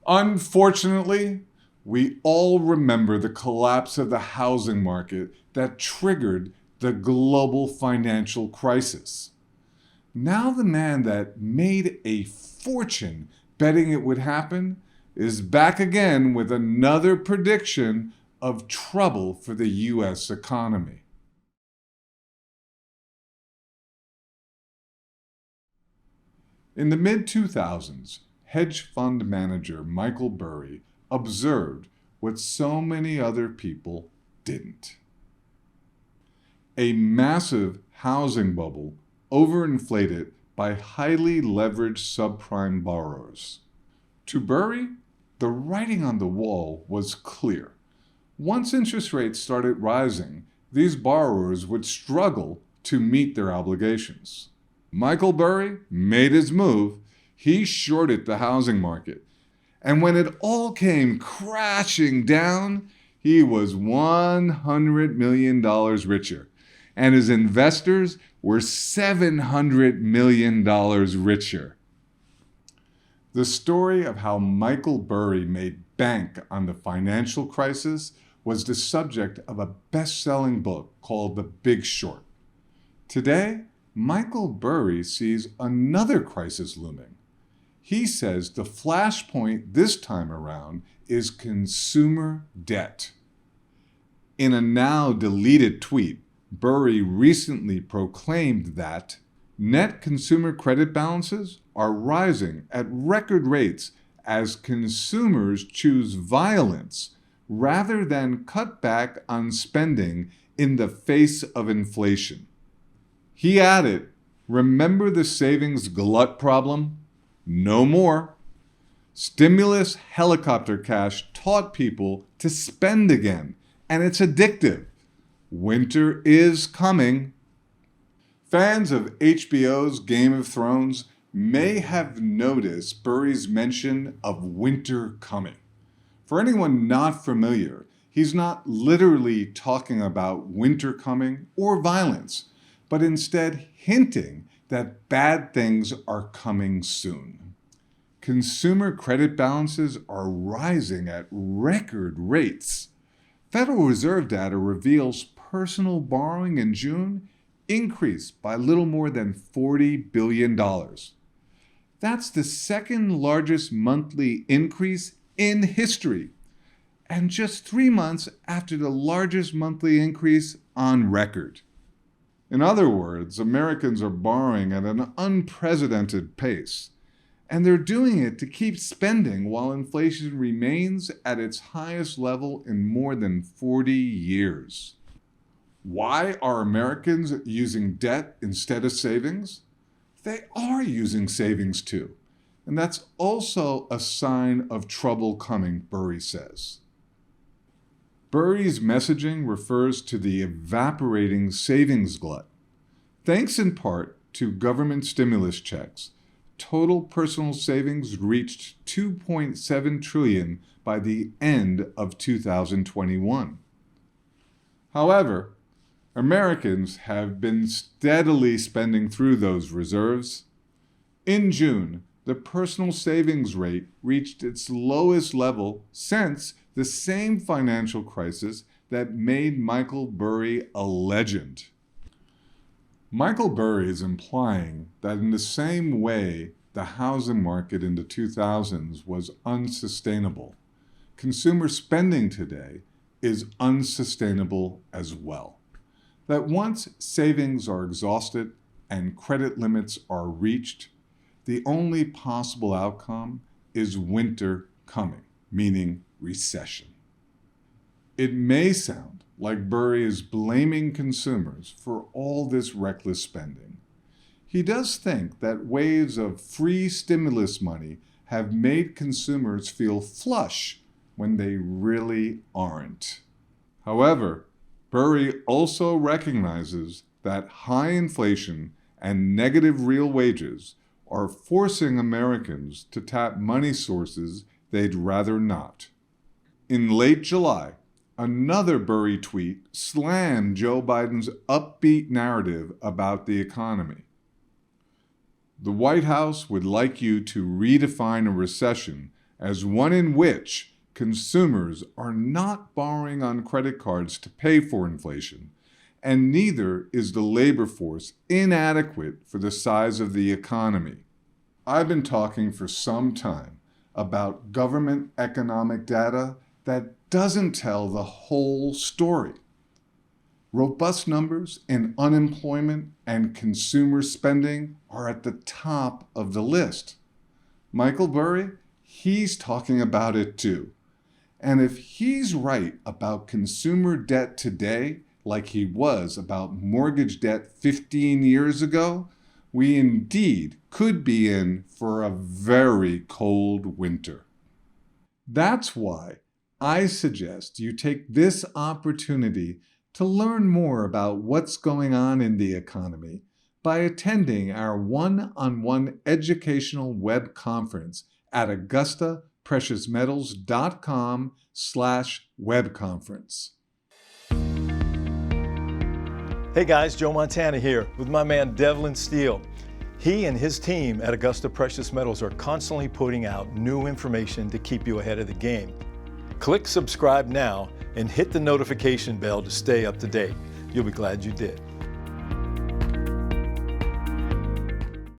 Unfortunately, we all remember the collapse of the housing market that triggered the global financial crisis. Now the man that made a fortune betting it would happen is back again with another prediction of trouble for the U.S. economy. In the mid-2000s, hedge fund manager Michael Burry observed what so many other people didn't. A massive housing bubble overinflated by highly leveraged subprime borrowers. To Burry, the writing on the wall was clear. Once interest rates started rising, these borrowers would struggle to meet their obligations. Michael Burry made his move. He shorted the housing market. And when it all came crashing down, he was $100 million richer. And his investors were $700 million richer. The story of how Michael Burry made bank on the financial crisis was the subject of a best-selling book called The Big Short. Today, Michael Burry sees another crisis looming. He says the flashpoint this time around is consumer debt. In a now deleted tweet, Burry recently proclaimed that net consumer credit balances are rising at record rates as consumers choose violence rather than cut back on spending in the face of inflation. He added, "Remember the savings glut problem? No more. Stimulus helicopter cash taught people to spend again, and it's addictive. Winter is coming." Fans of HBO's Game of Thrones may have noticed Burry's mention of winter coming. For anyone not familiar, he's not literally talking about winter coming or violence, but instead hinting that bad things are coming soon. Consumer credit balances are rising at record rates. Federal Reserve data reveals personal borrowing in June increased by little more than $40 billion. That's the second largest monthly increase in history, and just 3 months after the largest monthly increase on record. In other words, Americans are borrowing at an unprecedented pace, and they're doing it to keep spending while inflation remains at its highest level in more than 40 years. Why are Americans using debt instead of savings? They are using savings too, and that's also a sign of trouble coming, Burry says. Burry's messaging refers to the evaporating savings glut. Thanks in part to government stimulus checks, total personal savings reached $2.7 trillion by the end of 2021. However, Americans have been steadily spending through those reserves. In June, the personal savings rate reached its lowest level since the same financial crisis that made Michael Burry a legend. Michael Burry is implying that in the same way the housing market in the 2000s was unsustainable, consumer spending today is unsustainable as well. That once savings are exhausted and credit limits are reached, the only possible outcome is winter coming, meaning recession. It may sound like Burry is blaming consumers for all this reckless spending. He does think that waves of free stimulus money have made consumers feel flush when they really aren't. However, Burry also recognizes that high inflation and negative real wages are forcing Americans to tap money sources they'd rather not. In late July, another Burry tweet slammed Joe Biden's upbeat narrative about the economy. "The White House would like you to redefine a recession as one in which consumers are not borrowing on credit cards to pay for inflation, and neither is the labor force inadequate for the size of the economy. I've been talking for some time about government economic data that doesn't tell the whole story. Robust numbers in unemployment and consumer spending are at the top of the list. Michael Burry, he's talking about it too. And if he's right about consumer debt today, like he was about mortgage debt 15 years ago, we indeed could be in for a very cold winter. That's why I suggest you take this opportunity to learn more about what's going on in the economy by attending our one-on-one educational web conference at AugustaPreciousMetals.com/webconference. Hey guys, Joe Montana here with my man Devlin Steele. He and his team at Augusta Precious Metals are constantly putting out new information to keep you ahead of the game. Click subscribe now and hit the notification bell to stay up to date. You'll be glad you did.